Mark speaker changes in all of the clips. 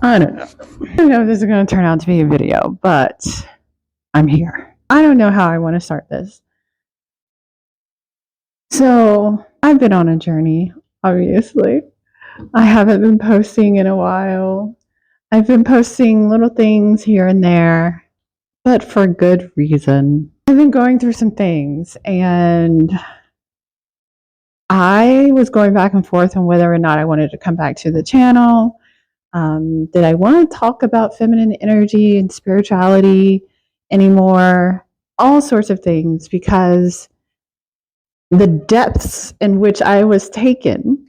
Speaker 1: I don't know. I don't know if this is going to turn out to be a video, but I'm here. I don't know how I want to start this. So, I've been on a journey, obviously. I haven't been posting in a while. I've been posting little things here and there, but for good reason. I've been going through some things, and I was going back and forth on whether or not I wanted to come back to the channel. Did I want to talk about feminine energy and spirituality anymore? All sorts of things, because the depths in which I was taken,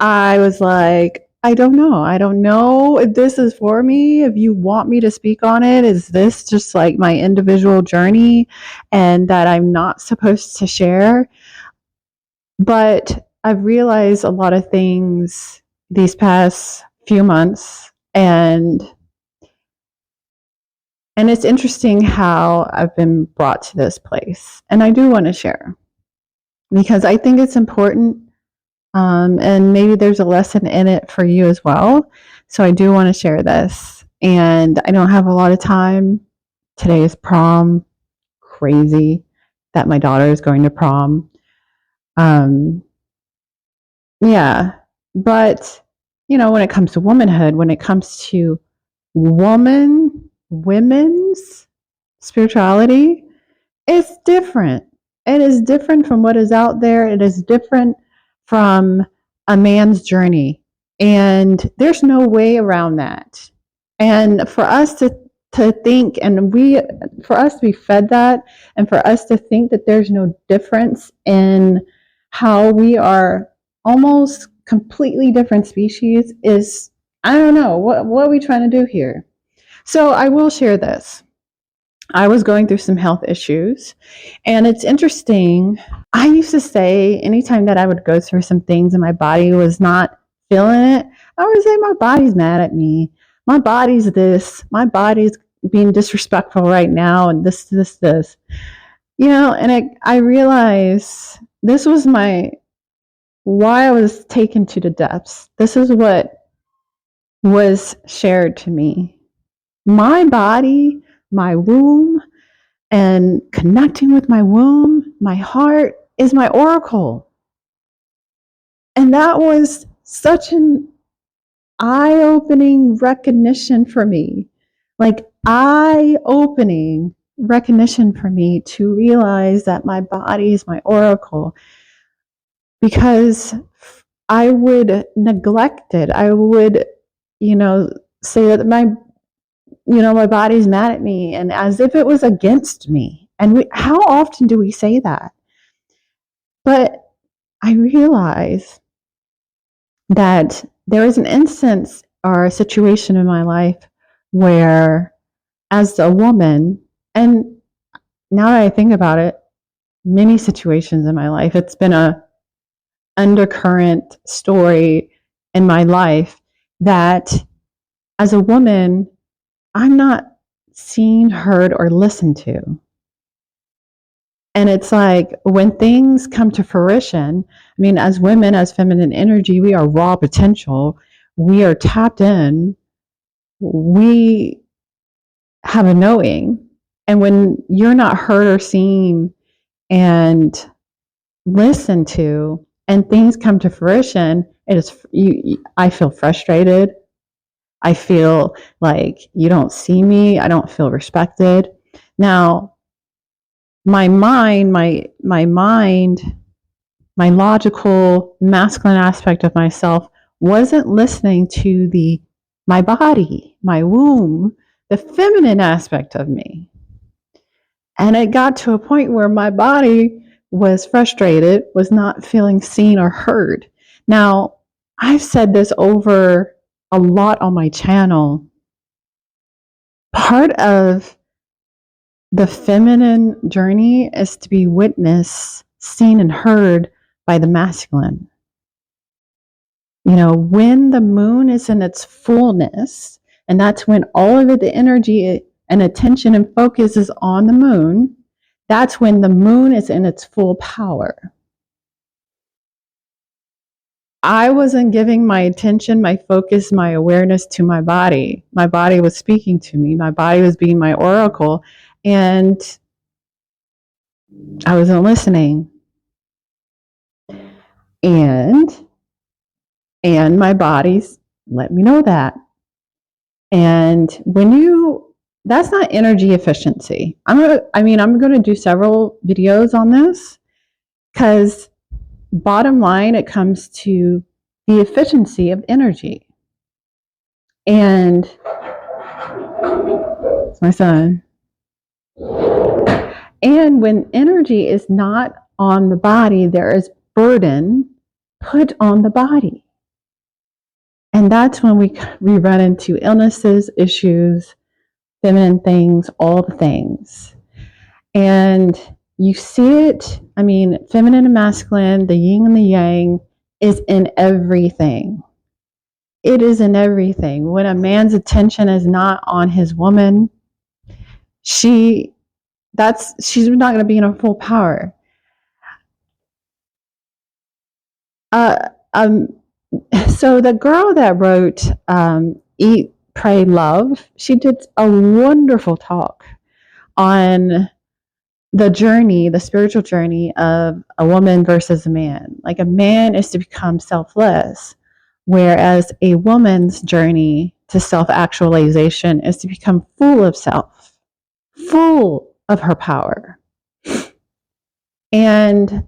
Speaker 1: I was like, I don't know. I don't know if this is for me. If you want me to speak on it, is this just like my individual journey and that I'm not supposed to share? But I've realized a lot of things these past few months, and it's interesting how I've been brought to this place. And I do want to share because I think it's important, and maybe there's a lesson in it for you as well. So I do want to share this. And I don't have a lot of time. Today is prom. Crazy that my daughter is going to prom. Yeah. But, when it comes to womanhood, when it comes to women's spirituality, it's different. It is different from what is out there. It is different from a man's journey. And there's no way around that. And for us to think, and for us to be fed that, and for us to think that there's no difference in how we are almost completely different species is, I don't know, what are we trying to do here? So I will share this. I was going through some health issues, and it's interesting. I used to say anytime that I would go through some things and my body was not feeling it, I would say my body's mad at me. My body's this. My body's being disrespectful right now, and this. And I realized this was why I was taken to the depths. This is what was shared to me. My body, my womb, and connecting with my womb, my heart is my oracle. And that was such an eye-opening recognition for me. Like eye-opening recognition for me to realize that my body is my oracle. Because I would neglect it. I would, say that my body's mad at me, and as if it was against me. And how often do we say that? But I realize that there is an instance or a situation in my life where, as a woman, and now that I think about it, many situations in my life, it's been a undercurrent story in my life that as a woman, I'm not seen, heard, or listened to. And it's like when things come to fruition, as women, as feminine energy, we are raw potential. We are tapped in. We have a knowing. And when you're not heard or seen and listened to, and things come to fruition, I feel frustrated. I feel like you don't see me. I don't feel respected. Now, my mind, my logical masculine aspect of myself wasn't listening to my body, my womb, the feminine aspect of me. And it got to a point where my body was frustrated, was not feeling seen or heard. Now, I've said this over a lot on my channel. Part of the feminine journey is to be witnessed, seen, and heard by the masculine. When the moon is in its fullness, and that's when all of the energy and attention and focus is on the moon, that's when the moon is in its full power. I wasn't giving my attention, my focus, my awareness to my body. My body was speaking to me. My body was being my oracle, and I wasn't listening. And my body's let me know that. And that's not energy efficiency. I'm going to do several videos on this, because bottom line, it comes to the efficiency of energy. And it's my son. And when energy is not on the body, there is burden put on the body. And that's when we run into illnesses, issues, feminine things, all the things. And you see it, feminine and masculine, the yin and the yang is in everything. It is in everything. When a man's attention is not on his woman, she's not going to be in her full power. So the girl that wrote Eat, Pray, Love, she did a wonderful talk on the journey, the spiritual journey of a woman versus a man. Like, a man is to become selfless, whereas a woman's journey to self-actualization is to become full of self, full of her power. And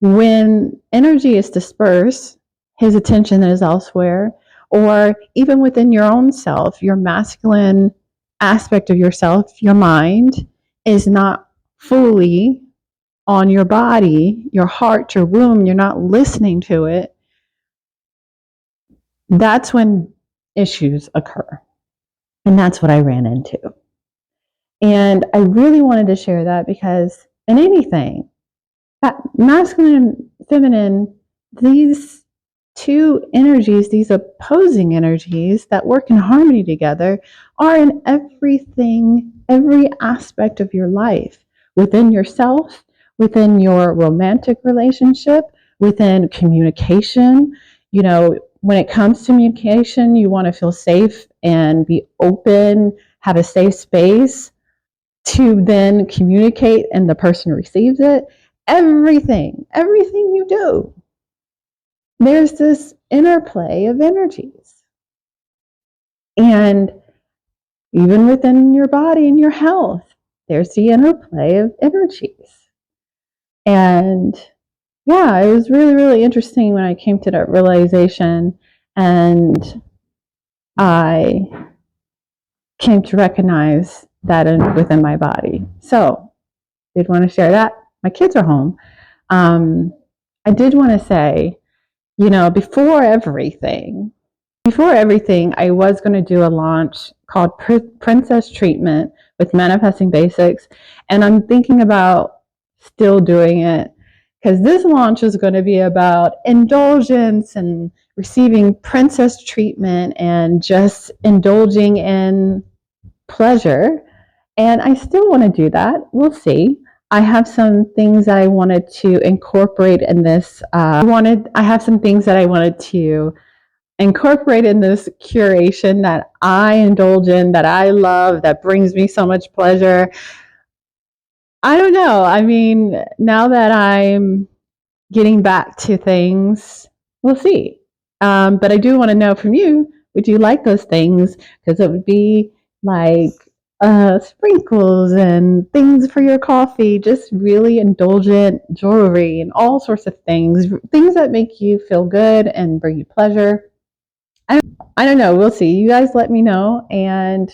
Speaker 1: when energy is dispersed, his attention is elsewhere, or even within your own self, your masculine aspect of yourself, your mind, is not fully on your body, your heart, your womb, you're not listening to it, that's when issues occur. And that's what I ran into. And I really wanted to share that, because in anything, masculine and feminine, these two energies, these opposing energies that work in harmony together, are in everything, every aspect of your life, within yourself, within your romantic relationship, within communication. When it comes to communication, you want to feel safe and be open, have a safe space to then communicate, and the person receives it. Everything you do, there's this interplay of energies. And even within your body and your health, there's the interplay of energies. And yeah, it was really, really interesting when I came to that realization, and I came to recognize that within my body. So I did want to share that. My kids are home. I did want to say, before everything, I was going to do a launch called Princess Treatment with Manifesting Basics. And I'm thinking about still doing it, because this launch is going to be about indulgence and receiving princess treatment and just indulging in pleasure. And I still want to do that. We'll see. I have some things that I wanted to incorporate in this. I have some things that I wanted to incorporate in this curation that I indulge in, that I love, that brings me so much pleasure. I don't know. Now that I'm getting back to things, we'll see. But I do want to know from you, would you like those things? Because it would be like sprinkles and things for your coffee, just really indulgent jewelry and all sorts of things that make you feel good and bring you pleasure. I don't know. We'll see. You guys let me know. And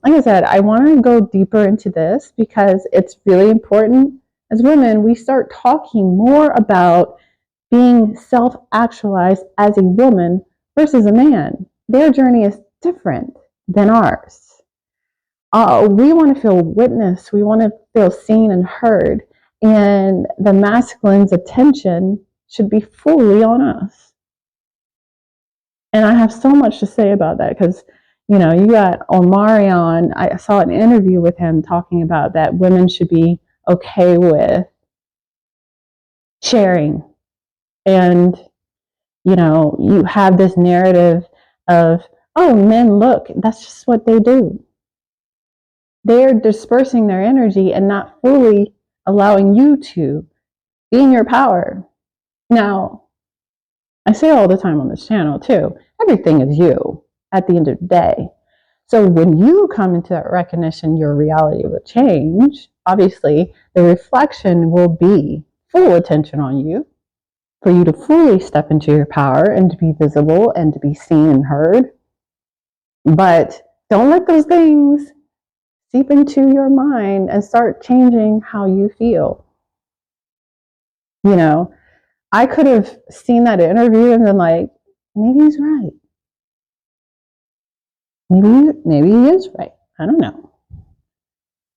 Speaker 1: like I said, I want to go deeper into this, because it's really important. As women, we start talking more about being self-actualized as a woman versus a man. Their journey is different than ours. We want to feel witnessed. We want to feel seen and heard. And the masculine's attention should be fully on us. And I have so much to say about that, because, you got Omarion. I saw an interview with him talking about that women should be okay with sharing. And You have this narrative of, oh, men, look, that's just what they do. They're dispersing their energy and not fully allowing you to be in your power. Now, I say all the time on this channel too, everything is you at the end of the day. So when you come into that recognition, your reality will change. Obviously, the reflection will be full attention on you for you to fully step into your power and to be visible and to be seen and heard. But don't let those things seep into your mind and start changing how you feel. I could have seen that interview and been like, maybe he's right. Maybe he is right. I don't know.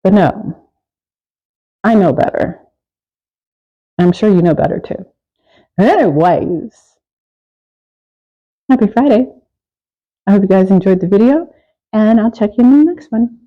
Speaker 1: But no, I know better. I'm sure you know better too. Anyways, happy Friday. I hope you guys enjoyed the video, and I'll check you in the next one.